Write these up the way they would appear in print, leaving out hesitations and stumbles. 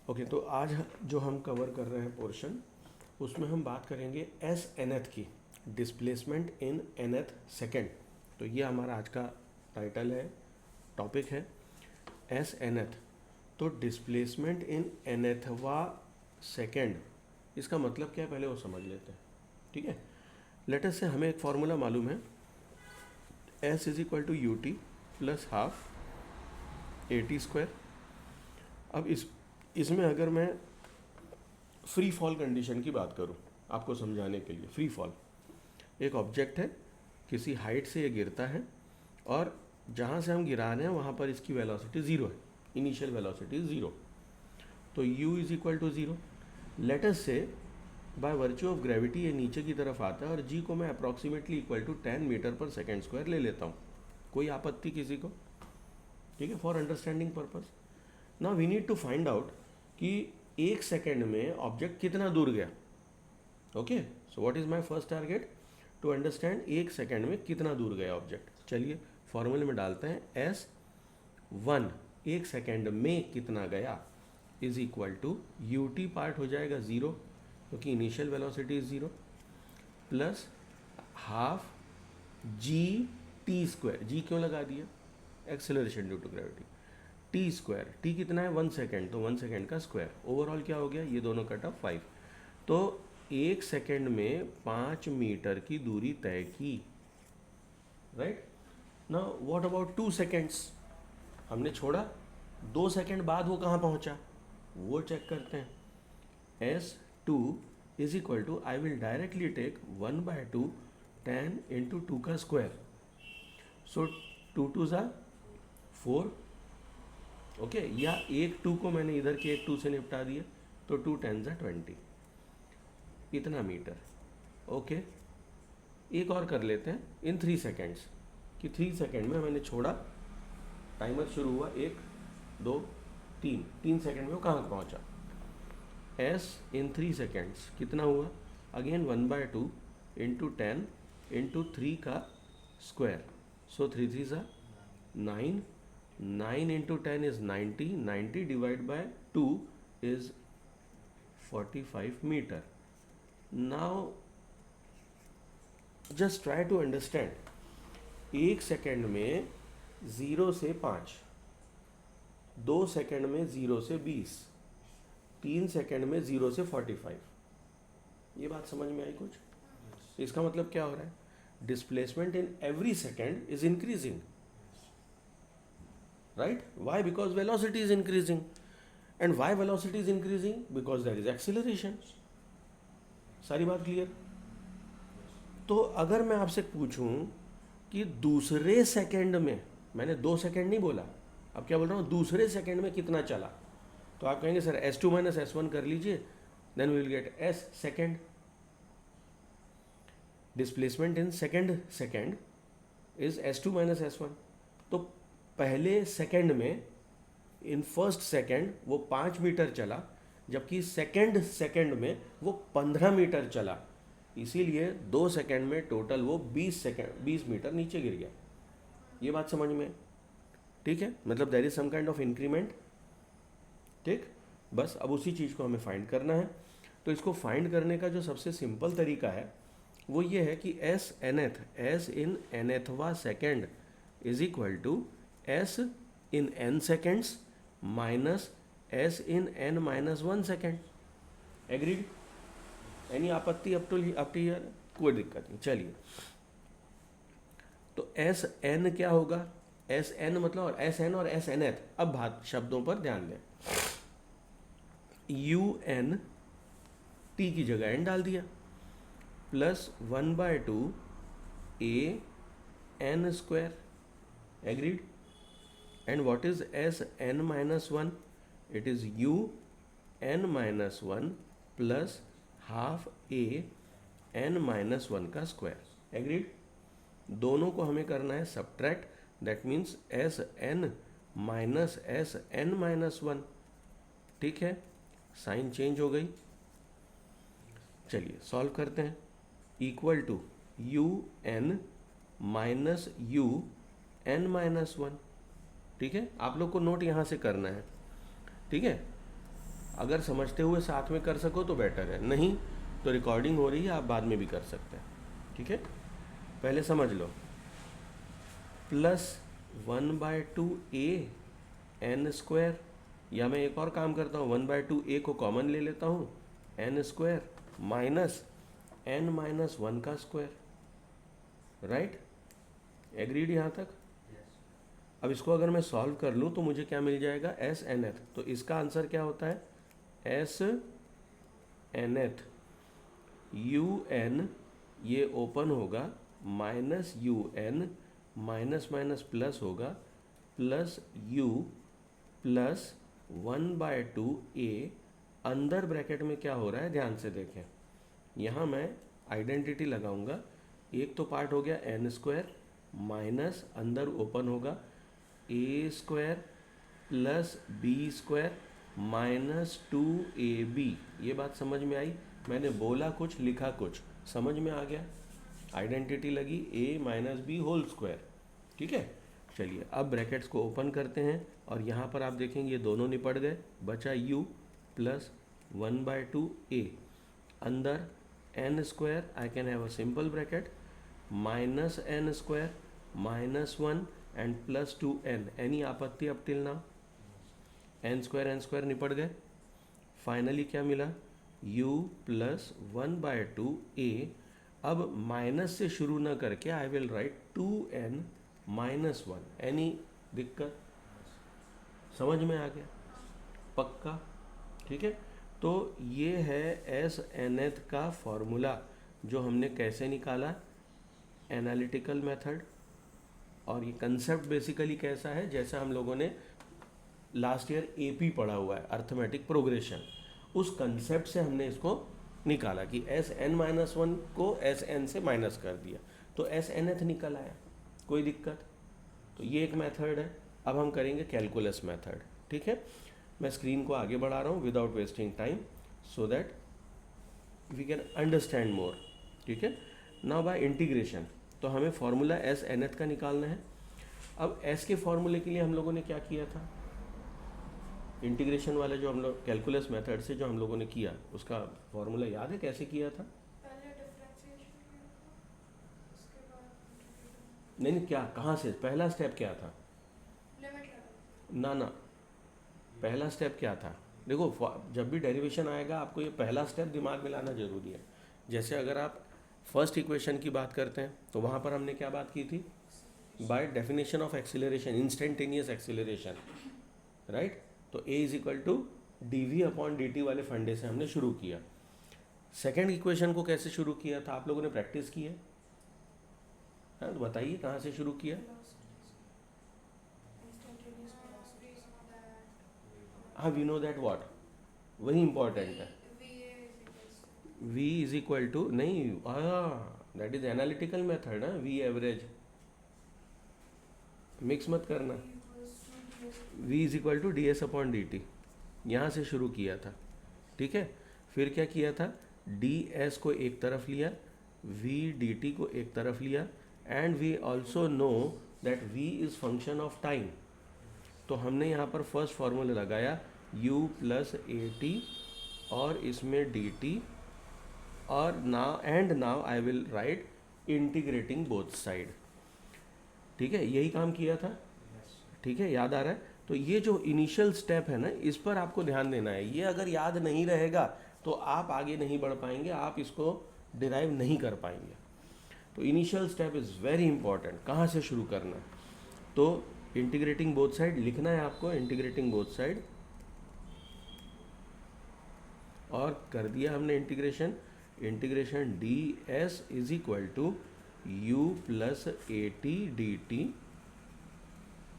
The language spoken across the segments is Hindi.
ओके, तो आज जो हम कवर कर रहे हैं पोर्शन, उसमें हम बात करेंगे एस nth की, डिस्प्लेसमेंट इन nth सेकेंड। तो ये हमारा आज का टाइटल है, टॉपिक है एस nth। तो डिस्प्लेसमेंट इन nthवा सेकेंड, इसका मतलब क्या है पहले वो समझ लेते हैं। ठीक है, लेट अस से हमें एक फॉर्मूला मालूम है, s is equal to u t plus half a t square. अब इसमें अगर मैं फ्री फॉल कंडीशन की बात करूं आपको समझाने के लिए, फ्री फॉल एक ऑब्जेक्ट है, किसी हाइट से ये गिरता है और जहाँ से हम गिरा रहे हैं वहाँ पर इसकी वेलोसिटी ज़ीरो है, इनिशियल वेलोसिटी ज़ीरो। तो u is equal to zero. Let us say by virtue of gravity ये नीचे की तरफ आता है और g को मैं approximately equal to 10 metre per second square ले लेता हूँ। कोई आपत्ति किसी को? ठीक है, for understanding purpose. Now we need to find out कि एक सेकेंड में ऑब्जेक्ट कितना दूर गया। Okay, so what is my first target? To understand एक सेकेंड में कितना दूर गया ऑब्जेक्ट। चलिए फॉर्मूले में डालते हैं, एस वन एक सेकेंड में कितना गया is equal to u t part हो जाएगा ज़ीरो क्योंकि initial velocity is zero, plus half g t square. G क्यों लगा दिया? Acceleration due to gravity. T square, t कितना है? 1 सेकेंड, तो 1 सेकेंड का स्क्वायर। ओवरऑल क्या हो गया? ये दोनों कट ऑफ 5। तो एक सेकेंड में 5 मीटर की दूरी तय की। Right now what about 2 seconds? हमने छोड़ा, 2 सेकेंड बाद वो कहाँ पहुँचा वो चेक करते हैं। S two is equal to, I will directly take 1/2 10 into 2 का स्क्वायर। सो 2 2 ज़ा 4। ओके, या एक 2 को मैंने इधर के एक 2 से निपटा दिया, तो 2 10 ज़ा 20, इतना मीटर। ओके, एक और कर लेते हैं इन 3 सेकेंड्स, कि 3 सेकेंड में मैंने छोड़ा, टाइमर शुरू हुआ, 1 2 3, 3 सेकेंड में वो कहाँ पहुँचा। एस इन 3 सेकेंड्स कितना हुआ? अगेन 1/2 इंटू 10 इंटू 3 का स्क्वायर। सो 3 3 ज़ा 9, 9 into 10 is 90, 90 divide by 2 is 45 metre. Now just try to understand, एक सेकेंड में 0 से 5, 2 सेकेंड में 0 से 20, 3 सेकेंड में 0 से 45। ये बात समझ में आई कुछ? इसका मतलब क्या हो रहा है? Displacement in every second is increasing, right? Why? Because velocity is increasing. And why velocity is increasing? Because there is acceleration. सारी बात क्लियर? तो अगर मैं आपसे पूछूं कि दूसरे सेकेंड में, मैंने 2 सेकेंड नहीं बोला, अब क्या बोल रहा हूँ, दूसरे सेकेंड में कितना चला, तो आप कहेंगे सर S2 माइनस S1 कर लीजिए, then we will get S second. Displacement in second is S2 minus S1। तो पहले सेकेंड में, इन फर्स्ट सेकेंड वो 5 मीटर चला, जबकि सेकेंड में वो 15 मीटर चला, इसीलिए 2 सेकेंड में टोटल वो 20 मीटर नीचे गिर गया। ये बात समझ में? ठीक है, मतलब there is some kind of increment. ठीक, बस अब उसी चीज़ को हमें फाइंड करना है। तो इसको फाइंड करने का जो सबसे सिंपल तरीका है वो ये है कि एस nth, एस इन nthवा second is equal to s in n seconds minus s in n minus 1 second. Agreed? Any आपत्ति अप टू हियर? कोई दिक्कत नहीं। चलिए, तो एस एन क्या होगा? एस एन मतलब, और एस एन और एस nth, अब बात शब्दों पर ध्यान दें। यू एन, टी की जगह एन डाल दिया, plus 1/2 a n square. Agreed? And what is s n minus 1? It is u n minus 1 plus half a n minus 1 का स्क्वायर। एग्रीड? दोनों को हमें करना है subtract, that means s n minus s n minus 1। ठीक है, साइन चेंज हो गई। चलिए सॉल्व करते हैं। Equal to u n minus u n minus 1। ठीक है, आप लोग को नोट यहाँ से करना है। ठीक है, अगर समझते हुए साथ में कर सको तो बेटर है, नहीं तो रिकॉर्डिंग हो रही है, आप बाद में भी कर सकते हैं, ठीक है। पहले समझ लो, +1/2a n², या मैं एक और काम करता हूँ, 1/2a को कॉमन ले लेता हूँ, n² माइनस n-1 का स्क्वायर। राइट, एग्रीड यहाँ तक? अब इसको अगर मैं सॉल्व कर लूँ तो मुझे क्या मिल जाएगा, SNth। तो इसका आंसर क्या होता है, SNth UN, ये ओपन होगा, minus UN, minus minus plus होगा, प्लस U प्लस 1/2a, अंदर ब्रैकेट में क्या हो रहा है ध्यान से देखें, यहाँ मैं आइडेंटिटी लगाऊंगा, एक तो पार्ट हो गया n² माइनस अंदर ओपन होगा a² plus b² minus 2ab। ये बात समझ में आई? मैंने बोला कुछ लिखा कुछ, समझ में आ गया? आइडेंटिटी लगी a minus b whole square, ठीक है। चलिए अब ब्रैकेट्स को ओपन करते हैं और यहाँ पर आप देखेंगे ये दोनों निपट गए, बचा u प्लस 1/2a, अंदर n², I can have a simple bracket, minus n² minus 1 and plus 2n, any आपत्ति अप टिल नाउ? n² निपट गए। फाइनली क्या मिला, u प्लस 1/2a। अब माइनस से शुरू ना करके आई will right 2n minus 1, any दिक्कत? समझ में आ गया? पक्का? ठीक है। तो ये है SNth का फॉर्मूला, जो हमने कैसे निकाला, एनालिटिकल मेथड। और ये कंसेप्ट बेसिकली कैसा है, जैसा हम लोगों ने लास्ट ईयर AP पढ़ा हुआ है, अर्थमेटिक प्रोग्रेशन, उस कंसेप्ट से हमने इसको निकाला कि SN-1 को SN से माइनस कर दिया तो SNth निकल आया। कोई दिक्कत? तो ये एक मेथड है। अब हम करेंगे कैलकुलस मेथड, ठीक है। मैं स्क्रीन को आगे बढ़ा रहा हूँ without wasting time, so that we can understand more, ठीक है। नाउ बाय इंटीग्रेशन, तो हमें फॉर्मूला SNth का निकालना है। अब S के फॉर्मूले के लिए हम लोगों ने क्या किया था, इंटीग्रेशन वाला जो हम लोग कैलकुलस मेथड से जो हम लोगों ने किया, उसका फॉर्मूला याद है कैसे किया था? नहीं, क्या, कहाँ से, पहला स्टेप क्या था? ना, पहला स्टेप क्या था? देखो, जब भी डेरिवेशन आएगा आपको ये पहला स्टेप दिमाग में लाना जरूरी है। जैसे अगर आप फर्स्ट इक्वेशन की बात करते हैं तो वहाँ पर हमने क्या बात की थी, by definition of acceleration, instantaneous acceleration, right. तो a is equal to dv/dt वाले फंडे से हमने शुरू किया। सेकेंड इक्वेशन को कैसे शुरू किया था, आप लोगों ने प्रैक्टिस की है? हाँ, तो बताइए कहाँ से शुरू किया? हाँ, वी नो दैट व्हाट, वही इंपॉर्टेंट है। v इज इक्वल टू, नहीं, दैट इज एनालिटिकल मेथड है, v एवरेज, मिक्स मत करना। v is equal to ds/dt, यहाँ से शुरू किया था, ठीक है। फिर क्या किया था, ds को एक तरफ लिया, v dt को एक तरफ लिया, and we also know that v is function of time. तो हमने यहाँ पर फर्स्ट फॉर्मूला लगाया u प्लस at और इसमें dt, और now I will write integrating both side, ठीक है। यही काम किया था, ठीक है, याद आ रहा है? तो ये जो इनिशियल स्टेप है ना, इस पर आपको ध्यान देना है। ये अगर याद नहीं रहेगा तो आप आगे नहीं बढ़ पाएंगे, आप इसको डिराइव नहीं कर पाएंगे। तो initial step is very important, कहाँ से शुरू करना। तो इंटीग्रेटिंग बोथ साइड लिखना है आपको, इंटीग्रेटिंग बोथ साइड, और कर दिया हमने integration. Integration ds is equal to u plus at dt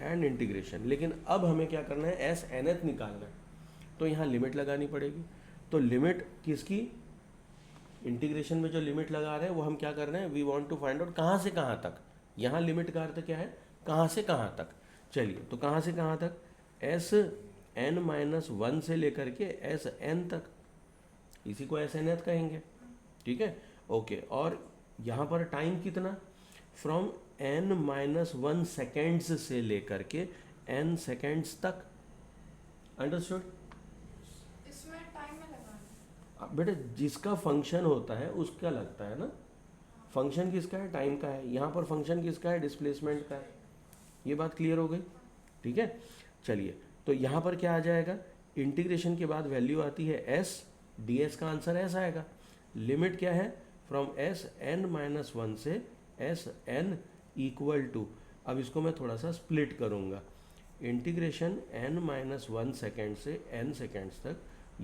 and integration. लेकिन अब हमें क्या करना है, SNth निकालना है, तो यहाँ लिमिट लगानी पड़ेगी। तो लिमिट किसकी, इंटीग्रेशन में जो लिमिट लगा रहे हैं वो हम क्या कर रहे हैं, we want to find out कहाँ से कहाँ तक। यहाँ लिमिट का अर्थ क्या है, कहाँ से कहाँ तक। चलिए, तो कहाँ से कहाँ तक, SN-1 से लेकर के SN तक, इसी को SNth कहेंगे, ठीक है, ओके। और यहाँ पर टाइम कितना, फ्रॉम n-1 सेकेंड्स से लेकर के n सेकेंड्स तक, अंडरस्टूड? इसमें बेटे जिसका फंक्शन होता है उसका लगता है ना, फंक्शन किसका है, टाइम का है, यहाँ पर फंक्शन किसका है, डिस्प्लेसमेंट का है। ये बात क्लियर हो गई, ठीक है। चलिए, तो यहाँ पर क्या आ जाएगा, इंटीग्रेशन के बाद वैल्यू आती है एस, डी एस का आंसर एस आएगा। लिमिट क्या है, from s n minus one से एस एन इक्वल टू, अब इसको मैं थोड़ा सा स्प्लिट करूँगा, integration n minus one second से n सेकेंड्स तक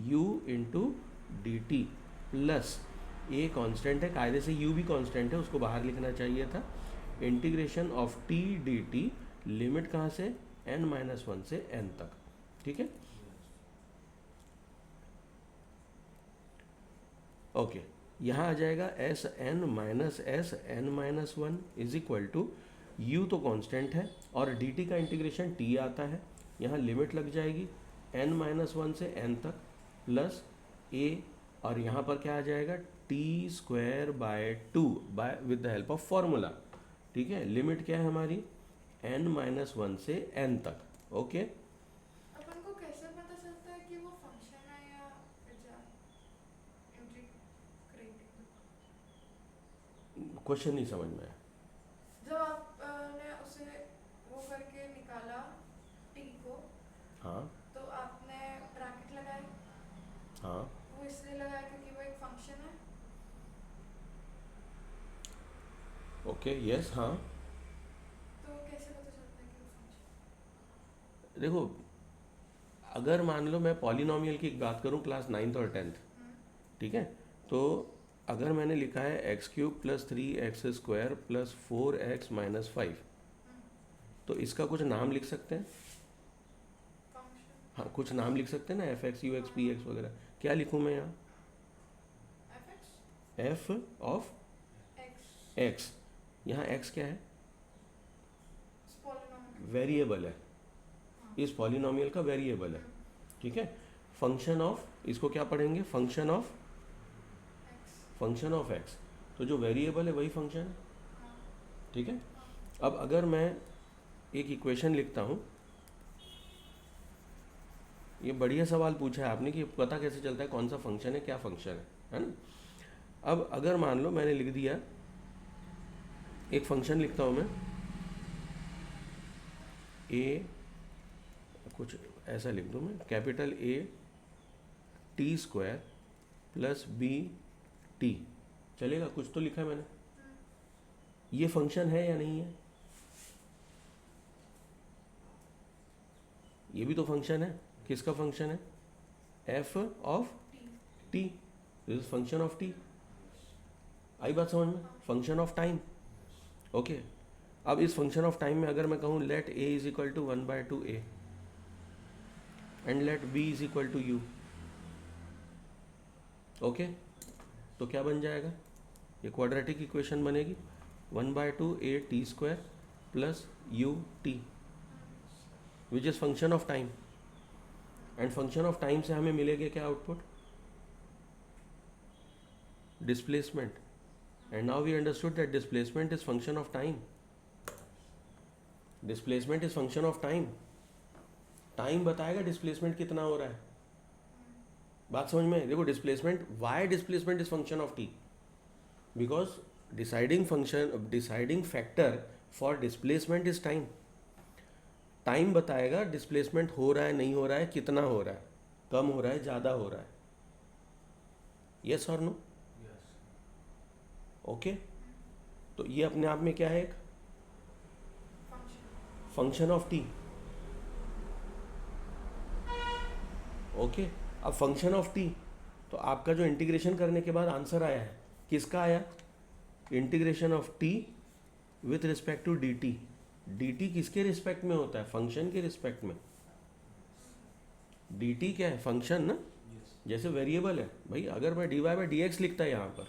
u into d t plus a constant है, कायदे से u भी कॉन्स्टेंट है, उसको बाहर लिखना चाहिए था, integration of t d t, limit कहाँ से, n माइनस वन से n तक, ठीक है। ओके, यहाँ आ जाएगा s n minus s n minus one is equal to, u तो कांस्टेंट है और dt का इंटीग्रेशन t आता है, यहाँ लिमिट लग जाएगी n माइनस वन से n तक प्लस a, और यहाँ पर क्या आ जाएगा, t square by two by with the help of formula, ठीक है। लिमिट क्या है हमारी, n माइनस वन से n तक, ओके। अपन को कैसे पता चलता है कि वो फंक्शन है या इंटीग्रेटिंग? क्वेश्चन नहीं समझ में आया। जब आपने उसे वो करके निकाला t को, हाँ तो आपने ब्रैकेट लगाए, हाँ, वो इसलिए लगाया क्योंकि वो एक फंक्शन है। ओके, यस, हाँ। तो कैसे पता चलता है कि वो फंक्शन? देखो, अगर मान लो मैं पॉलिनॉमियल की बात करूं क्लास नाइन्थ और टेंथ, ठीक है, तो अगर मैंने लिखा है x cube plus three x square plus four x minus five, तो इसका कुछ नाम लिख सकते हैं, फंक्शन हाँ कुछ नाम लिख सकते हैं ना, F x, you x, P x वगैरह। क्या लिखूँ मैं यहाँ, F F of x x, यहाँ एक्स क्या है, पॉलिनॉमियल वेरिएबल है, इस पॉलिनॉमियल का वेरिएबल है, ठीक है। फंक्शन ऑफ, इसको क्या पढ़ेंगे, function of, x. Function of x, तो जो वेरिएबल है वही फंक्शन है, ठीक है। अब अगर मैं एक इक्वेशन लिखता हूँ, ये बढ़िया सवाल पूछा है आपने कि पता कैसे चलता है कौन सा फंक्शन है, क्या फंक्शन है ना। अब अगर मान लो मैंने लिख दिया, एक फंक्शन लिखता हूँ मैं, ए, कुछ ऐसा लिख दूँ मैं, capital A t square plus b t, चलेगा, कुछ तो लिखा है मैंने, ये फंक्शन है या नहीं है, ये भी तो फंक्शन है, किसका फंक्शन है, f of t, this is function of t, आई बात समझ में, फंक्शन ऑफ टाइम, ओके। अब इस फंक्शन ऑफ टाइम में अगर मैं कहूँ let a is equal to one by two a and let b is equal to u, okay, तो क्या बन जाएगा, ये क्वाड्रेटिक इक्वेशन बनेगी, one by two a t square plus u t, which is function of time, and function of time से हमें मिलेगा क्या output, displacement, and now we understood that displacement is function of time, displacement is function of time, time बताएगा डिस्प्लेसमेंट कितना हो रहा है, बात समझ में, देखो displacement, y displacement is function of t, because deciding function, deciding factor for displacement is time, time बताएगा डिस्प्लेसमेंट हो रहा है नहीं हो रहा है, कितना हो रहा है, कम हो रहा है, ज़्यादा हो रहा है, यस और नो, ओके। तो ये अपने आप में क्या है, एक फंक्शन ऑफ टी, ओके। अब फंक्शन ऑफ टी, तो आपका जो इंटीग्रेशन करने के बाद आंसर आया है, किसका आया, integration of t with respect to d t, d t किसके रिस्पेक्ट में होता है, फंक्शन के रिस्पेक्ट में, डी टी क्या है, फंक्शन ना, जैसे वेरिएबल है भाई, अगर मैं d y by d x लिखता है यहाँ पर,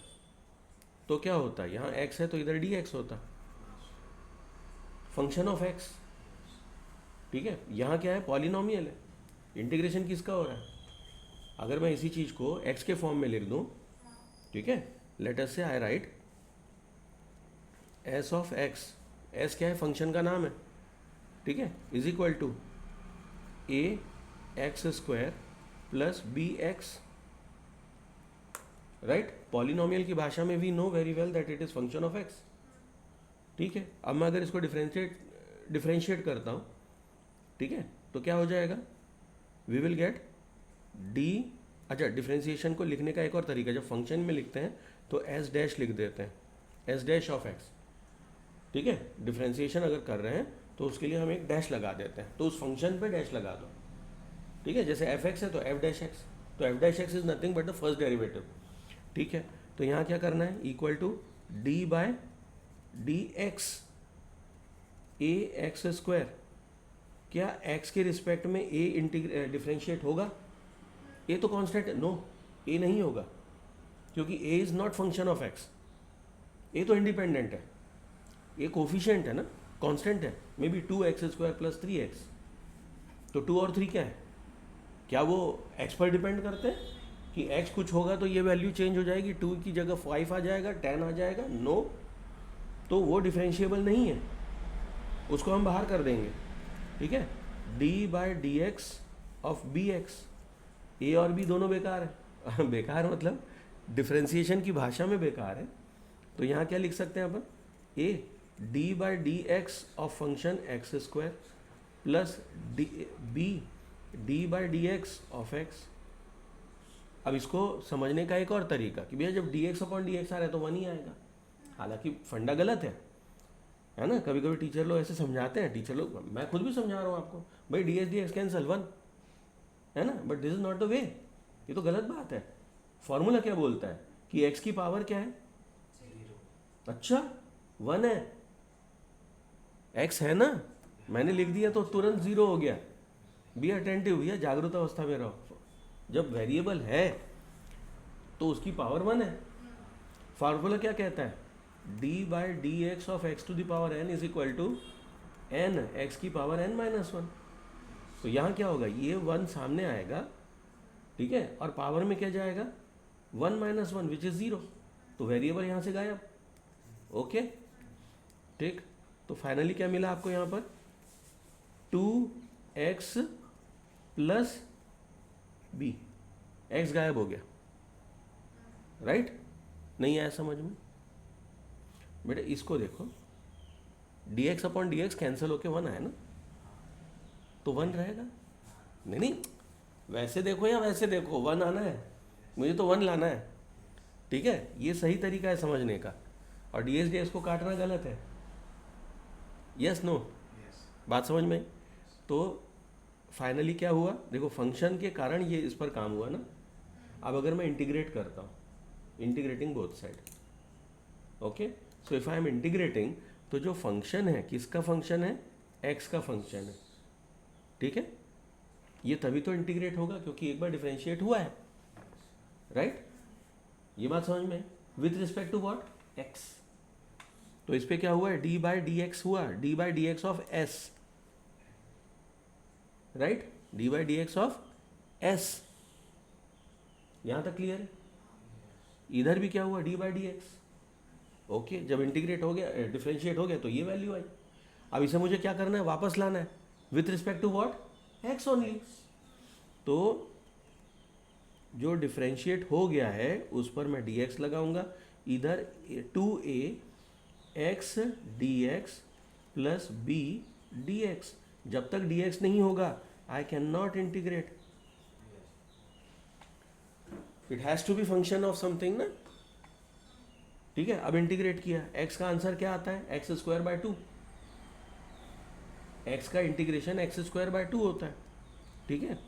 तो क्या होता है, यहाँ एक्स है तो इधर डी एक्स होता, फंक्शन ऑफ एक्स, ठीक है। यहाँ क्या है, पॉलिनॉमियल है, इंटीग्रेशन किसका हो रहा है, अगर मैं इसी चीज़ को एक्स के फॉर्म में लिख दूँ, ठीक है, let us say I write s of x, s क्या है, फंक्शन का नाम है, ठीक है, is equal to a x square plus b x, right? Polynomial की भाषा में we know very well that it is function of x, ठीक है? अब मैं अगर इसको डिफरेंशिएट करता हूँ, ठीक है, तो क्या हो जाएगा? वी विल गेट डी, अच्छा डिफरेंशिएशन को लिखने का एक और तरीका, जब फंक्शन में लिखते हैं तो एस डैश लिख देते हैं, एस डैश ऑफ एक्स, ठीक है? डिफरेंशिएशन अगर कर रहे हैं तो उसके लिए हम एक डैश लगा देते हैं, तो उस फंक्शन पे डैश लगा दो, ठीक है? जैसे एफ एक्स है तो एफ डैश एक्स, तो f dash x is nothing but the first derivative, ठीक है? तो यहाँ क्या करना है? Equal to d by d x a x square. क्या एक्स के रिस्पेक्ट में ए डिफरेंशिएट होगा? ए तो कांस्टेंट है, नो ए नहीं होगा, क्योंकि a is not function of x, a तो इंडिपेंडेंट है, ए कोफिशिएंट है ना, कांस्टेंट है, may be 2x square plus 3x, तो 2 और 3 क्या है? क्या वो x पर डिपेंड करते हैं कि x कुछ होगा तो ये वैल्यू चेंज हो जाएगी, 2 की जगह 5 आ जाएगा, 10 आ जाएगा? नो, तो वो डिफरेंशिएबल नहीं है, उसको हम बाहर कर देंगे, ठीक है? d by d x of b x, a और बी दोनों बेकार है बेकार मतलब डिफरेंशिएशन की भाषा में बेकार है, तो यहाँ क्या लिख सकते हैं अपन? A d by d x of function x square plus d b d by d x of x. अब इसको समझने का एक और तरीका कि भैया जब d x upon d x आ रहा है तो 1 ही आएगा, हालांकि फंडा गलत है ना? कभी कभी टीचर लोग ऐसे समझाते हैं, टीचर लोग, मैं खुद भी समझा रहा हूँ आपको, भाई डी एक्स कैंसल 1 है ना, but this is not the way, ये तो गलत बात है। फॉर्मूला क्या बोलता है कि एक्स की पावर क्या है? अच्छा 1 है, एक्स है ना, मैंने लिख दिया तो तुरंत 0 हो गया। बी अटेंटिव भैया, जागरूक अवस्था में रहो, जब वेरिएबल है तो उसकी पावर 1 है। फार्मूला क्या कहता है? D by d x of x to the power n is equal to n x की पावर एन माइनस 1। तो यहाँ क्या होगा? ये 1 सामने आएगा, ठीक है, और पावर में क्या जाएगा? 1 माइनस 1 विच इज 0, तो वेरिएबल यहाँ से गायब, ओके, ठीक। तो फाइनली क्या मिला आपको यहाँ पर? 2x प्लस बी, एक्स गायब हो गया, राइट? नहीं आया समझ में? बेटा इसको देखो, dx upon d x cancel होके 1 आया ना, तो 1 रहेगा। नहीं नहीं, वैसे देखो या वैसे देखो, 1 आना है, मुझे तो 1 लाना है, ठीक है? ये सही तरीका है समझने का, और डी एक्स को काटना गलत है। Yes no? बात समझ में आई? तो फाइनली क्या हुआ? देखो फंक्शन के कारण ये इस पर काम हुआ ना। अब अगर मैं इंटीग्रेट करता हूँ, integrating both side, okay, so if I am integrating, तो जो फंक्शन है किसका फंक्शन है? एक्स का फंक्शन है, ठीक है? ये तभी तो इंटीग्रेट होगा क्योंकि एक बार डिफरेंशिएट हुआ है, राइट? ये बात समझ में? With respect to what? X. तो इस पे क्या हुआ है? डी बाय डी एक्स हुआ, d by d x of s, right? D by d x of s, यहां तक क्लियर है? इधर भी क्या हुआ? D by d x, okay. जब इंटीग्रेट हो गया, डिफरेंशिएट हो गया, तो ये वैल्यू आई। अब इसे मुझे क्या करना है? वापस लाना है, with respect to what? X only. तो जो डिफरेंशिएट हो गया है उस पर मैं डी एक्स लगाऊंगा, इधर 2a x d x plus b d x. जब तक डी एक्स नहीं होगा I can not integrate, it has to be function of something ना, ठीक है? अब इंटीग्रेट किया, एक्स का आंसर क्या आता है? X square by 2। एक्स का इंटीग्रेशन एक्स स्क्वायर बाय 2 होता है, ठीक है?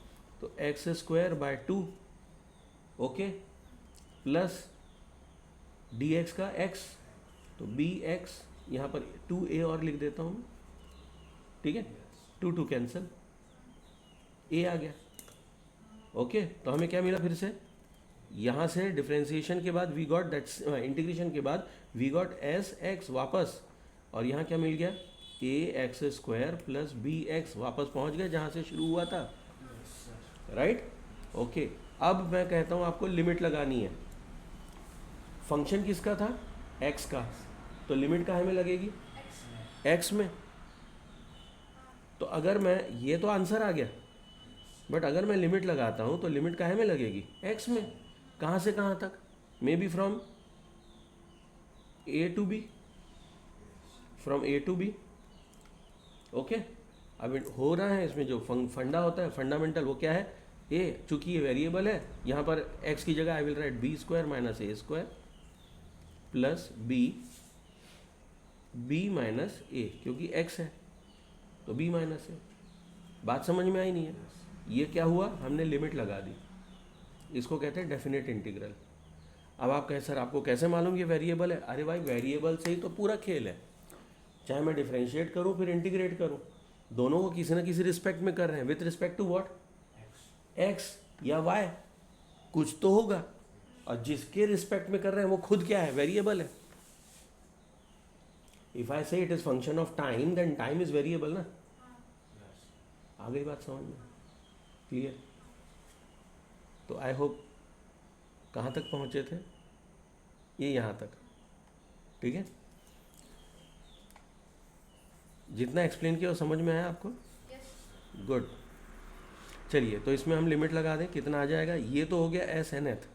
तो x square by 2, okay, plus D x का एक्स, तो बी एक्स, यहाँ पर 2a और लिख देता हूँ, ठीक है? 2 कैंसिल, a आ गया, ओके। तो हमें क्या मिला? फिर से यहाँ से डिफरेंशिएशन के बाद वी गॉट दैट, इंटीग्रेशन के बाद वी गॉट एस एक्स वापस, और यहाँ क्या मिल गया? A x square plus b x, वापस पहुँच गए जहाँ से शुरू हुआ था, राइट? ओके। अब मैं कहता हूँ आपको लिमिट लगानी है। फंक्शन किसका था? एक्स का, तो लिमिट काहे में लगेगी? एक्स में। तो अगर मैं, ये तो आंसर आ गया, बट अगर मैं लिमिट लगाता हूँ तो लिमिट काहे में लगेगी? एक्स में। कहाँ से कहाँ तक? May be from a to b, from a to b. Okay, अब हो रहा है इसमें जो फंडा होता है, फंडामेंटल, वो क्या है, ए। चूंकि ये वेरिएबल है, यहाँ पर एक्स की जगह I will write b square minus a square plus b minus a, क्योंकि एक्स है तो बी माइनस ए। बात समझ में आई नहीं है? ये क्या हुआ, हमने लिमिट लगा दी, इसको कहते हैं डेफिनेट इंटीग्रल। अब आप कहें सर आपको कैसे मालूम ये वेरिएबल है? अरे भाई वेरिएबल से ही तो पूरा खेल है, चाहे मैं डिफरेंशिएट करूं फिर इंटीग्रेट करूं, दोनों को किसी ना किसी रिस्पेक्ट में कर रहे हैं। With respect to what? X या वाई, कुछ तो होगा, और जिसके रिस्पेक्ट में कर रहे हैं वो खुद क्या है, वेरिएबल है। If I say it is function of time, then time is variable ना। आ गई बात समझ में? क्लियर? तो आई होप, कहाँ तक पहुँचे थे? ये यहाँ तक, ठीक है। जितना एक्सप्लेन किया वो समझ में आया आपको? गुड। चलिए, तो इसमें हम लिमिट लगा दें, कितना आ जाएगा, ये तो हो गया एस एन एथ,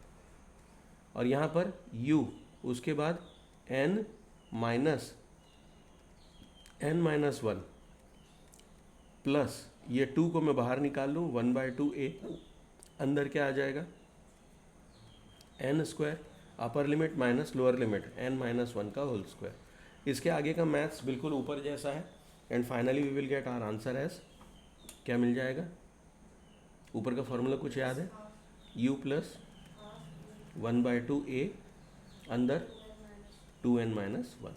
और यहाँ पर u, उसके बाद n माइनस 1 प्लस ये 2 को मैं बाहर निकाल लूँ, 1/2a, अंदर क्या आ जाएगा, n square, upper limit minus lower limit n minus 1 का होल स्क्वायर। इसके आगे का मैथ्स बिल्कुल ऊपर जैसा है, and finally we will get our answer as, क्या मिल जाएगा, ऊपर का फॉर्मूला कुछ याद है, u प्लस 1/2a अंदर 2n माइनस 1,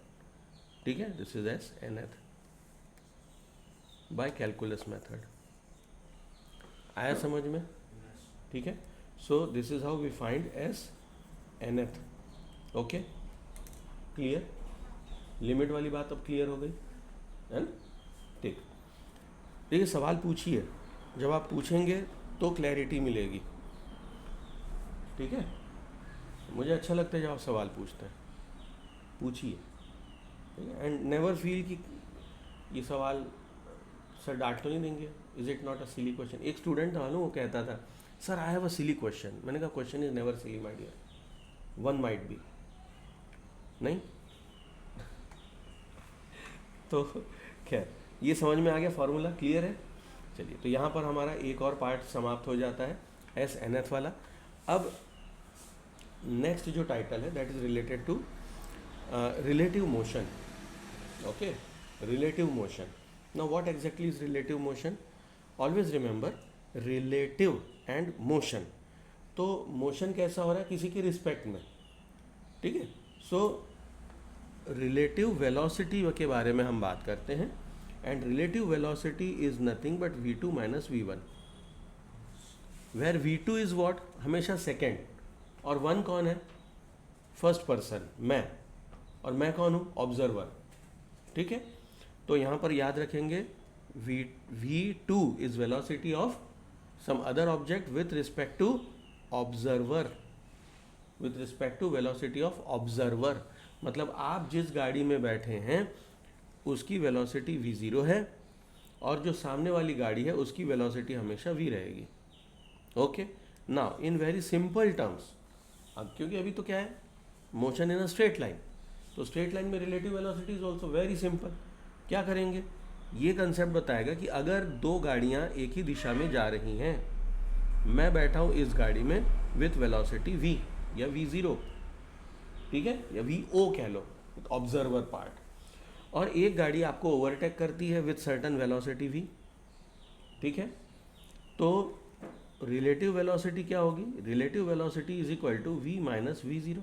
ठीक है। This is s n th by calculus method. आया समझ में? ठीक है। So this is how we find s n th. Okay, clear? Limit वाली बात अब क्लियर हो गई है ना? ठीक, देखिए सवाल पूछिए, जब आप पूछेंगे तो क्लैरिटी मिलेगी, ठीक है। मुझे अच्छा लगता है जब आप सवाल पूछते हैं, पूछिए, ठीक है। एंड नेवर फील कि ये सवाल सर डांट तो नहीं देंगे, is it not a silly question. एक स्टूडेंट था ना, वो कहता था sir I have a silly question. मैंने कहा question is never silly my dear, one might be, नहीं तो खैर ये समझ में आ गया, फॉर्मूला क्लियर है। चलिए, तो यहाँ पर हमारा एक और पार्ट समाप्त हो जाता है, एस एन एथ वाला। अब नेक्स्ट जो टाइटल है that is related to relative motion. Okay, relative motion. Now what exactly is relative motion? Always remember relative and motion. तो मोशन कैसा हो रहा है, किसी के रिस्पेक्ट में, ठीक है। सो रिलेटिव वेलोसिटी के बारे में हम बात करते हैं, and relative velocity is nothing but v2 minus v1, where v2 is what, हमेशा सेकेंड, और 1 कौन है, फर्स्ट पर्सन, मैं, और मैं कौन हूँ, ऑब्जर्वर, ठीक है। तो यहाँ पर याद रखेंगे v2 is velocity of some other object with respect to observer, with respect to velocity of observer. मतलब आप जिस गाड़ी में बैठे हैं उसकी वेलोसिटी v0 है, और जो सामने वाली गाड़ी है उसकी वेलोसिटी हमेशा v रहेगी। Okay, now in very simple terms, अब क्योंकि अभी तो क्या है, motion in a straight line, तो स्ट्रेट लाइन में relative velocity is also very simple. क्या करेंगे, ये कंसेप्ट बताएगा कि अगर दो गाड़ियाँ एक ही दिशा में जा रही हैं, मैं बैठा हूँ इस गाड़ी में विथ वेलोसिटी v या v0, ठीक है, या vo कह लो, ऑब्जर्वर पार्ट, और एक गाड़ी आपको ओवरटेक करती है विथ सर्टन वेलोसिटी v, ठीक है। तो रिलेटिव वेलोसिटी क्या होगी, relative velocity is equal to v minus v0।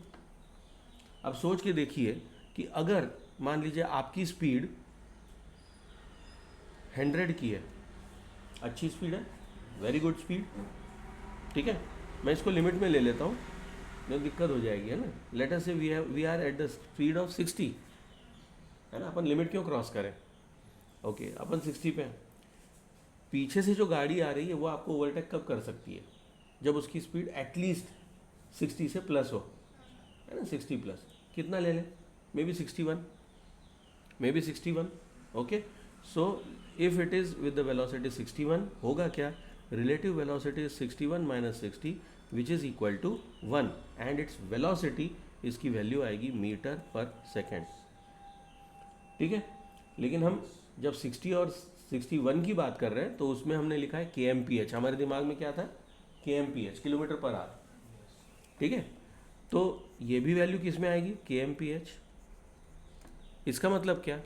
अब सोच के देखिए कि अगर मान लीजिए आपकी स्पीड 100 की है, अच्छी स्पीड है, वेरी गुड स्पीड, ठीक है। मैं इसको लिमिट में ले लेता हूँ, नहीं दिक्कत हो जाएगी, है ना। Let us say we are at the speed of 60, है ना, अपन लिमिट क्यों क्रॉस करें, ओके, अपन 60 पे हैं। पीछे से जो गाड़ी आ रही है वो आपको ओवरटेक कब कर सकती है, जब उसकी स्पीड एटलीस्ट 60 से प्लस हो, है ना, 60 प्लस, कितना ले लें, may be 61, may be 61, okay. So if it is with the velocity 61, होगा क्या, relative velocity is 61 minus 60, which is equal to 1 and it's velocity, इसकी वैल्यू आएगी मीटर पर सेकेंड। ठीक है, लेकिन हम जब 60 और 61 की बात कर रहे हैं तो उसमें हमने लिखा है kmph, हमारे दिमाग में क्या था, kmph, किलोमीटर पर आवर। ठीक है, तो ये भी वैल्यू किस में आएगी, kmph। इसका मतलब क्या,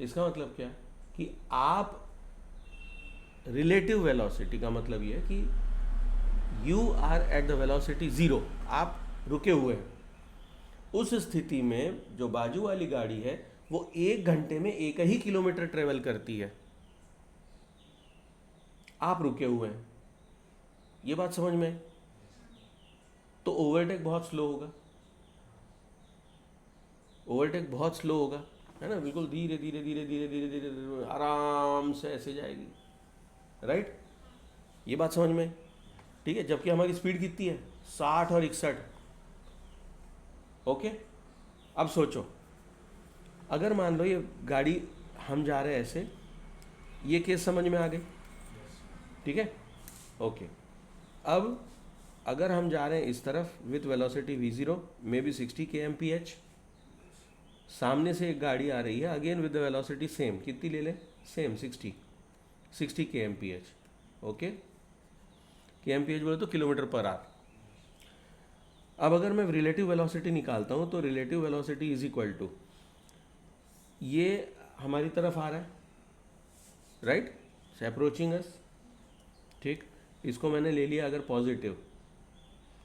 इसका मतलब क्या कि आप रिलेटिव वेलोसिटी का मतलब ये है कि you are at the velocity 0, आप रुके हुए हैं। उस स्थिति में जो बाजू वाली गाड़ी है वो 1 घंटे में 1 ही किलोमीटर ट्रेवल करती है, आप रुके हुए हैं। ये बात समझ में आई? तो ओवरटेक बहुत स्लो होगा, ओवरटेक बहुत स्लो होगा, है ना, बिल्कुल धीरे धीरे धीरे धीरे धीरे धीरे धीरे आराम से ऐसे जाएगी, राइट। ये बात समझ में आई? ठीक है, जबकि हमारी स्पीड कितनी है, 60 और 61। ओके, अब सोचो, अगर मान लो ये गाड़ी, हम जा रहे हैं ऐसे, ये केस समझ में आ गई? ठीक है, ओके। अब अगर हम जा रहे हैं इस तरफ विथ वेलोसिटी v0 में भी 60 kmph, सामने से एक गाड़ी आ रही है again with the velocity same, कितनी ले लें, सेम 60 kmph। ओके, kmph बोले तो किलोमीटर पर आवर। अब अगर मैं रिलेटिव वेलोसिटी निकालता हूँ तो relative velocity is equal to, ये हमारी तरफ आ रहा है, राइट, अप्रोचिंग अस। ठीक, इसको मैंने ले लिया अगर पॉजिटिव,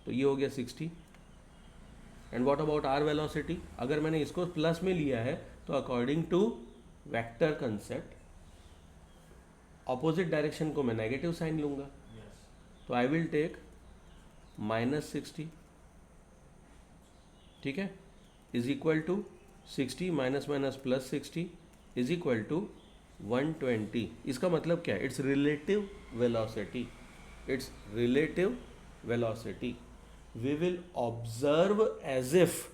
तो ये हो गया 60। And what about our velocity, अगर मैंने इसको प्लस में लिया है तो according to vector concept opposite direction को मैं नेगेटिव साइन लूंगा, तो आई विल टेक -60। ठीक है, is equal to 60 minus minus plus 60 is equal to 120। इसका मतलब क्या है, it's relative velocity, it's relative velocity. We will observe as if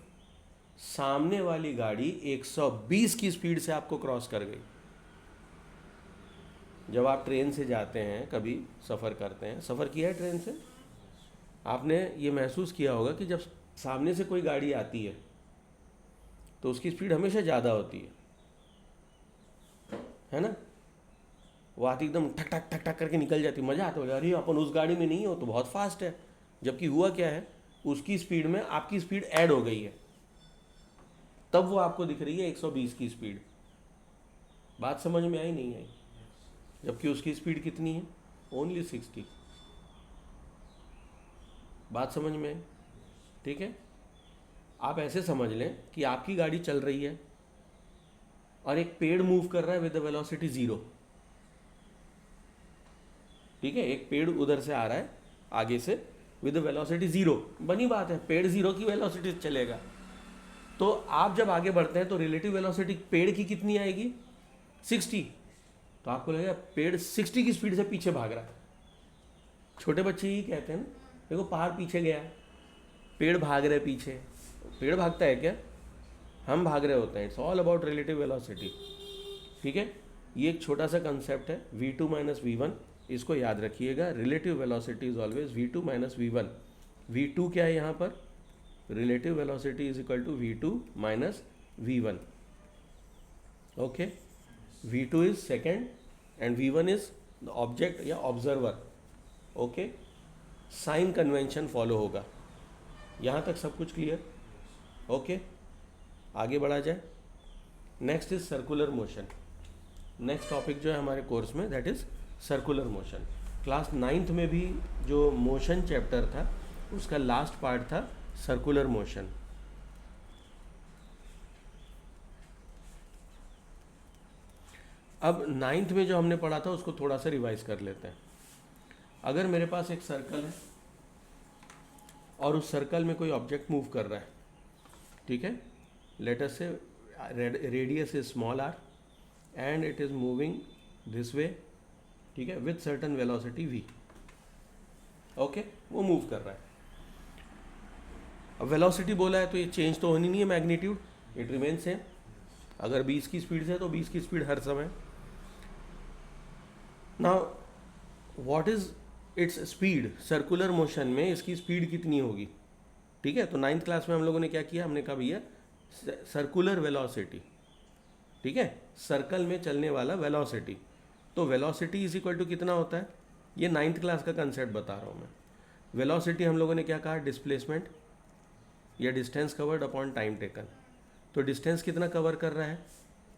सामने वाली गाड़ी 120 की स्पीड से आपको क्रॉस कर गई। जब आप ट्रेन से जाते हैं, कभी सफ़र करते हैं, सफ़र किया है ट्रेन से, आपने ये महसूस किया होगा कि जब सामने से कोई गाड़ी आती है तो उसकी स्पीड हमेशा ज़्यादा होती है ना, वो आती एकदम ठक ठक ठक ठक करके निकल जाती, मज़ा आता है, अरे अपन उस गाड़ी में नहीं हो तो बहुत फास्ट है। जबकि हुआ क्या है, उसकी स्पीड में आपकी स्पीड ऐड हो गई है, तब वो आपको दिख रही है 120 की स्पीड। बात समझ में आई नहीं आई? जबकि उसकी स्पीड कितनी है, ओनली 60। बात समझ में आई? ठीक है, आप ऐसे समझ लें कि आपकी गाड़ी चल रही है और एक पेड़ मूव कर रहा है विद द वेलोसिटी 0। ठीक है, एक पेड़ उधर से आ रहा है आगे से विद द वेलोसिटी 0, बनी बात है, पेड़ 0 की वेलोसिटी चलेगा। तो आप जब आगे बढ़ते हैं तो रिलेटिव वेलोसिटी पेड़ की कितनी आएगी, 60। तो आपको लगेगा पेड़ 60 की स्पीड से पीछे भाग रहा है। छोटे बच्चे ही कहते हैं ना, देखो पहाड़ पीछे गया, पेड़ भाग रहे पीछे। पेड़ भागता है क्या, हम भाग रहे होते हैं। It's all about relative velocity. ठीक है, ये एक छोटा सा कंसेप्ट है, v2 माइनस v1, इसको याद रखिएगा। Relative velocity is always v2 minus v1। v2 क्या है यहाँ पर, relative velocity is equal to v2 minus v1। Okay, v2 is second and v1 is the object या observer. Okay, sign convention follow होगा। यहाँ तक सब कुछ क्लियर? ओके, आगे बढ़ा जाए। Next is circular motion. Next topic जो है हमारे कोर्स में, that is circular motion. Class 9th में भी जो मोशन चैप्टर था उसका लास्ट पार्ट था सर्कुलर मोशन। अब 9th में जो हमने पढ़ा था उसको थोड़ा सा रिवाइज कर लेते हैं। अगर मेरे पास एक सर्कल है और उस सर्कल में कोई ऑब्जेक्ट मूव कर रहा है, ठीक है, लेट अस से radius is small r and it is moving this way, ठीक है, with certain velocity v। Okay, वो मूव कर रहा है। अब वेलोसिटी बोला है तो ये चेंज तो होनी नहीं है, मैग्नीट्यूड इट रिमेन सेम। अगर 20 की स्पीड से तो 20 की स्पीड हर समय। Now what is its speed, circular motion में इसकी स्पीड कितनी होगी, ठीक है। तो 9th क्लास में हम लोगों ने क्या किया, हमने कहा भैया सर्कुलर वेलोसिटी, ठीक है, सर्कल में चलने वाला वेलोसिटी। तो वेलोसिटी इज इक्वल टू कितना होता है, ये 9th क्लास का कंसेप्ट बता रहा हूँ मैं। वेलोसिटी हम लोगों ने क्या कहा, डिस्प्लेसमेंट या distance covered upon time taken. तो डिस्टेंस कितना कवर कर रहा है,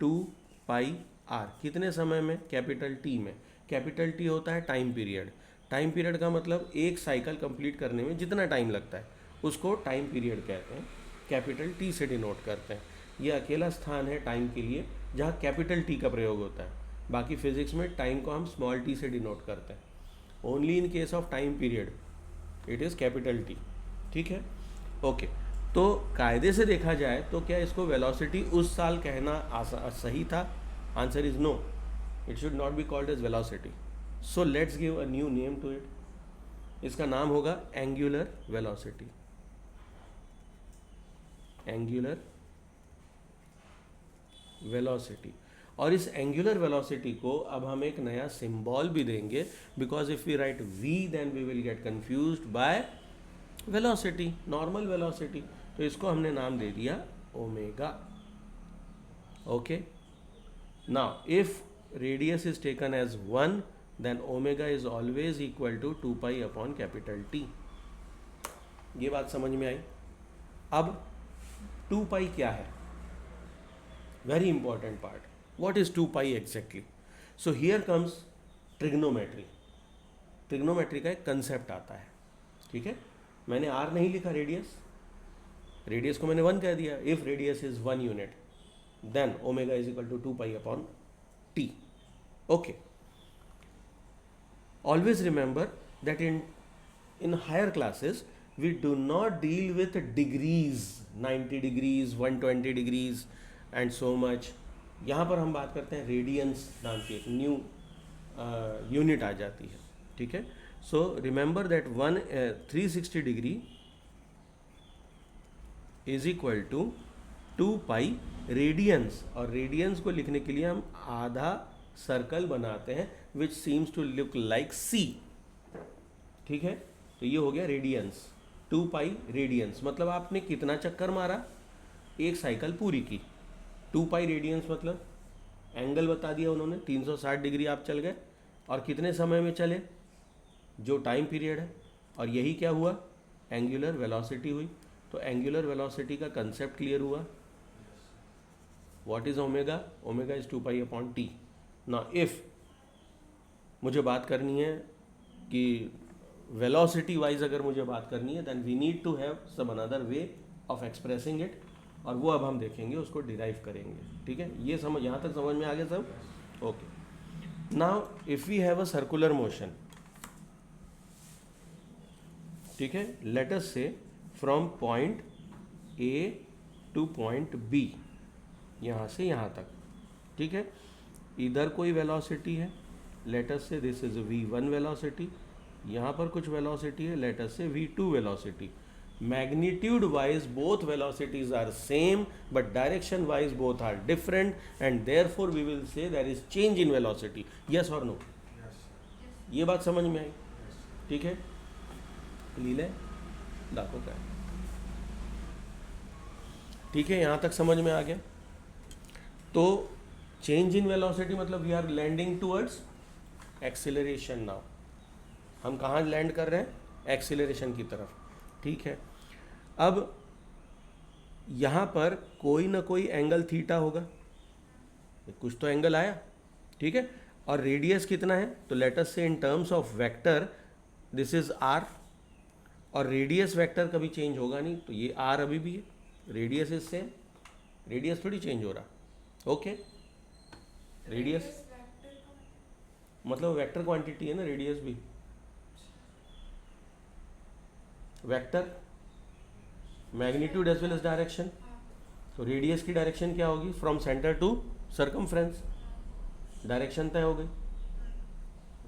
2πr, कितने समय में, कैपिटल टी में। कैपिटल टी होता है टाइम पीरियड। टाइम पीरियड का मतलब एक साइकिल कंप्लीट करने में जितना टाइम लगता है उसको टाइम पीरियड कहते हैं, कैपिटल टी से डिनोट करते हैं। ये अकेला स्थान है टाइम के लिए जहाँ कैपिटल टी का प्रयोग होता है। बाकी फिजिक्स में टाइम को हम स्मॉल टी से डिनोट करते हैं। Only in case of time period it is capital T, ठीक है, ओके। तो कायदे से देखा जाए तो क्या इसको वेलोसिटी उस साल कहना सही था, answer is no, it should not be called as velocity. So let's give a new name to it. इसका नाम होगा एंगुलर वेलोसिटी, एंगुलर वेलोसिटी। और इस एंगुलर वेलोसिटी को अब हम एक नया सिंबल भी देंगे, because if we write v then we will get confused by velocity, normal velocity. तो इसको हमने नाम दे दिया omega, okay. Now if radius is taken as 1 then omega is always equal to 2π upon capital t. ये बात समझ में आई। अब 2π क्या है, very important part, what is 2π exactly? So here comes trigonometry. Trigonometry का एक कंसेप्ट आता है, ठीक है। मैंने r नहीं लिखा, रेडियस को मैंने 1 कह दिया। If radius is 1 unit then omega is equal to 2π upon t, okay. Always remember that in higher classes we do not deal with degrees, 90 degrees, 120 degrees and so much। यहाँ पर हम बात करते हैं रेडियंस नाम की एक न्यू यूनिट आ जाती है, ठीक है। So remember that 360 degree is equal to 2π radians. और रेडियंस को लिखने के लिए हम आधा सर्कल बनाते हैं which seems to look like c, ठीक है। तो ये हो गया रेडियंस, 2π रेडियंस मतलब आपने कितना चक्कर मारा, एक साइकिल पूरी की। 2π रेडियंस मतलब एंगल बता दिया उन्होंने, 360 डिग्री आप चल गए और कितने समय में चले, जो टाइम पीरियड है। और यही क्या हुआ, एंगुलर वेलोसिटी हुई। तो एंगुलर वेलोसिटी का कंसेप्ट क्लियर हुआ। What is omega, omega is 2π upon t. ना इफ मुझे बात करनी है कि वेलोसिटी वाइज अगर मुझे बात करनी है then we need to have some another way of expressing it, और वो अब हम देखेंगे, उसको डिराइव करेंगे, ठीक है। ये समझ, यहाँ तक समझ में आ गया सब, okay. Now if we have a circular motion, ठीक है, let us say from point a to point b, यहाँ से यहाँ तक, ठीक है। इधर कोई वेलोसिटी है, लेट अस से दिस इज v1 वेलोसिटी, यहाँ पर कुछ वेलोसिटी है, let us say v2 velocity. Magnitude wise both velocities are same but direction wise both are different and therefore we will say there is change in velocity, yes और नो। ये बात समझ में आई, ठीक है। लीले लाखों का, ठीक है, यहाँ तक समझ में आ गया। तो चेंज इन वेलोसिटी मतलब we are landing towards acceleration. Now हम कहाँ लैंड कर रहे हैं, एक्सीलरेशन की तरफ, ठीक है। अब यहाँ पर कोई ना कोई एंगल थीटा होगा, कुछ तो एंगल आया, ठीक है। और रेडियस कितना है, तो let us say in terms of vector this is r, और रेडियस वेक्टर कभी चेंज होगा नहीं, तो ये आर अभी भी है, रेडियस इज सेम, रेडियस थोड़ी चेंज हो रहा, ओके। रेडियस मतलब वेक्टर क्वांटिटी है ना, रेडियस भी vector, magnitude as well as direction. तो रेडियस की डायरेक्शन क्या होगी, from centre to circumference, direction तय हो गई,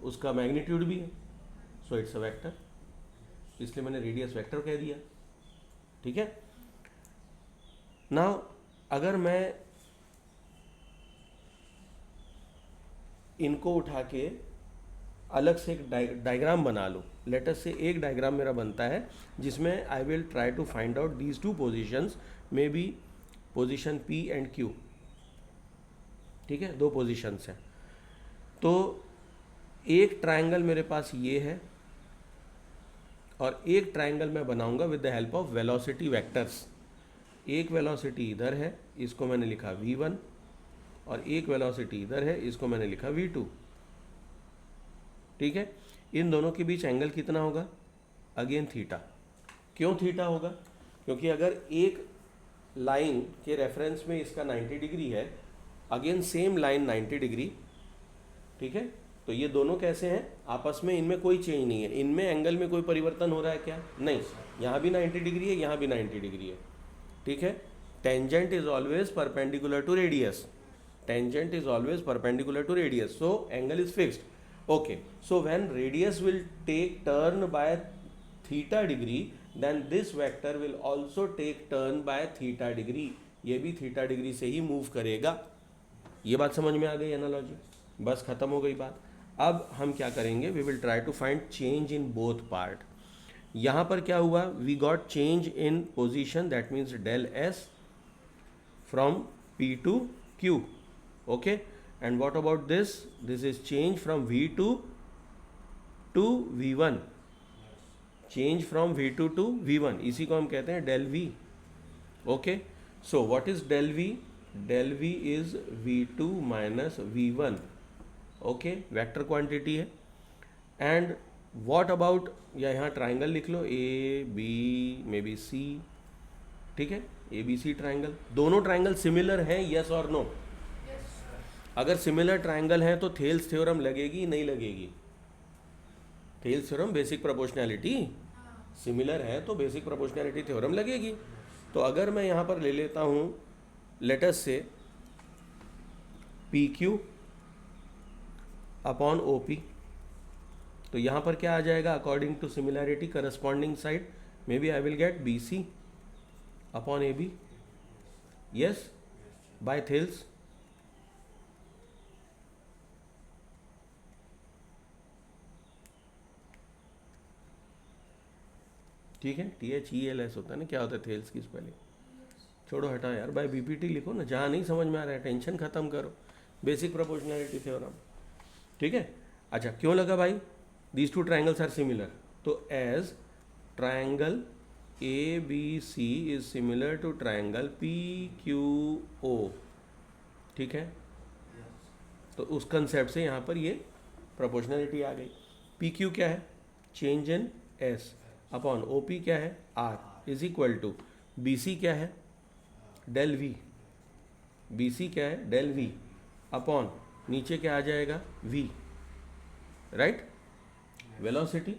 उसका मैग्नीट्यूड भी है, सो इट्स अ वेक्टर, इसलिए मैंने रेडियस वेक्टर कह दिया, ठीक है। नाउ अगर मैं इनको उठा के अलग से एक डायग्राम बना लूँ। लेटस से एक डायग्राम मेरा बनता है जिसमें I will try to find out these two positions, may be position P and Q। ठीक है, दो पोजिशंस हैं। तो एक ट्रायंगल मेरे पास ये है और एक ट्रायंगल मैं बनाऊंगा with the help of velocity vectors. एक वेलोसिटी इधर है, इसको मैंने लिखा v1, और एक वेलोसिटी इधर है, इसको मैंने लिखा v2। ठीक है, इन दोनों के बीच एंगल कितना होगा? Again theta. क्यों थीटा होगा? क्योंकि अगर एक लाइन के रेफरेंस में इसका 90 डिग्री है, अगेन सेम लाइन 90 डिग्री, ठीक है, तो ये दोनों कैसे हैं? आपस में इनमें कोई चेंज नहीं है। इनमें एंगल में कोई परिवर्तन हो रहा है क्या? नहीं। यहाँ भी 90 डिग्री है, यहाँ भी 90 डिग्री है। ठीक है, tangent is always perpendicular to radius, tangent is always perpendicular to radius, so angle is fixed. Okay, so when radius will take turn by theta degree, then this vector will also take turn by theta degree। ये भी थीटा डिग्री से ही मूव करेगा। ये बात समझ में आ गई एनालॉजी? बस खत्म हो गई बात। अब हम क्या करेंगे? We will try to find change in both part. यहाँ पर क्या हुआ? We got change in position, that means del s from P to Q। Okay, and what about this? This is change from V2 to V1, change from V2 to V1, इसी को हम कहते हैं del V। okay, so what is del V? del V is V2 minus V1। okay, vector quantity है। एंड what about, या यहाँ ट्राइंगल लिख लो, A B may be C। ठीक है, ABC ट्राइंगल। दोनों ट्राइंगल सिमिलर हैं, यस और नो? अगर सिमिलर ट्रायंगल है तो थेल्स थ्योरम लगेगी नहीं लगेगी? Thales theorem, basic proportionality, similar है तो बेसिक प्रोपोर्शनैलिटी थ्योरम लगेगी। तो अगर मैं यहाँ पर ले लेता हूँ let's say PQ upon OP, तो यहाँ पर क्या आ जाएगा? According to similarity corresponding side, may be I will get BC upon AB। Yes, by Thales. ठीक है, THELS होता है ना, क्या होता है थेल्स की स्पेलिंग? छोड़ो, हटा यार, बाय BPT लिखो ना, जहाँ नहीं समझ में आ रहा है टेंशन खत्म करो। Basic proportionality theorem. ठीक है, अच्छा क्यों लगा भाई? These two triangles are similar, तो as triangle ABC is similar to triangle PQO। ठीक है, तो उस कंसेप्ट से यहाँ पर ये प्रोपोर्शनैलिटी आ गई। PQ क्या है? Change in S upon OP क्या है? R is equal to BC क्या है? Del V। BC क्या है? डेल V अपॉन नीचे क्या आ जाएगा? V, right? वेलोसिटी।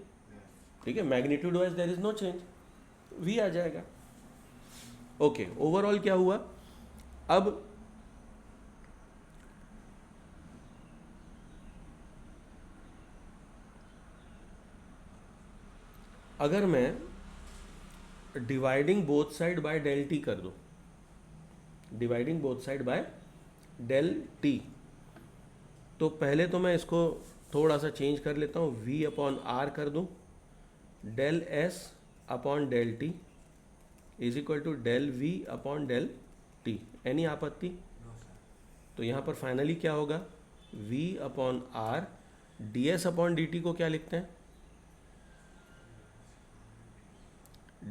ठीक है, magnitude wise there is no change, V आ जाएगा। ओके, ओवरऑल क्या हुआ? अब अगर मैं dividing both side by del t कर दूं, dividing both side by del t, तो पहले तो मैं इसको थोड़ा सा चेंज कर लेता हूँ, V अपॉन R कर दूं, del S upon del t is equal to del V upon del t. Any आपत्ति? तो यहाँ पर फाइनली क्या होगा? V upon R ds upon dt को क्या लिखते हैं?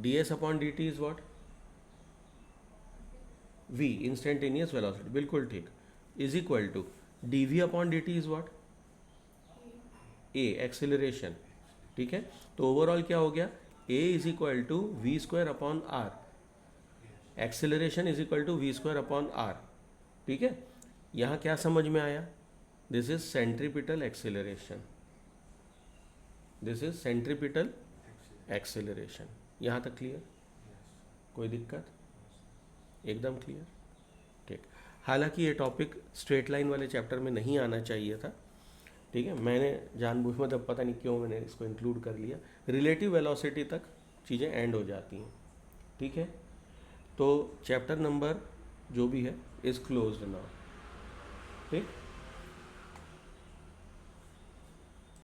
ds upon dt is what? V, instantaneous velocity, बिल्कुल ठीक, is equal to dv upon dt is what? A, acceleration. ठीक है, तो ओवरऑल क्या हो गया? A is equal to v square upon are, acceleration is equal to v square upon r. ठीक है, यहाँ क्या समझ में आया? This is centripetal acceleration, this is centripetal acceleration. यहाँ तक क्लियर? कोई दिक्कत? एकदम क्लियर? ठीक। हालांकि ये टॉपिक स्ट्रेट लाइन वाले चैप्टर में नहीं आना चाहिए था, ठीक है, मैंने जानबूझ मतलब पता नहीं क्यों मैंने इसको इंक्लूड कर लिया। रिलेटिव वेलोसिटी तक चीज़ें एंड हो जाती हैं, ठीक है। तो चैप्टर नंबर जो भी है इज़ क्लोज्ड नाउ, ठीक।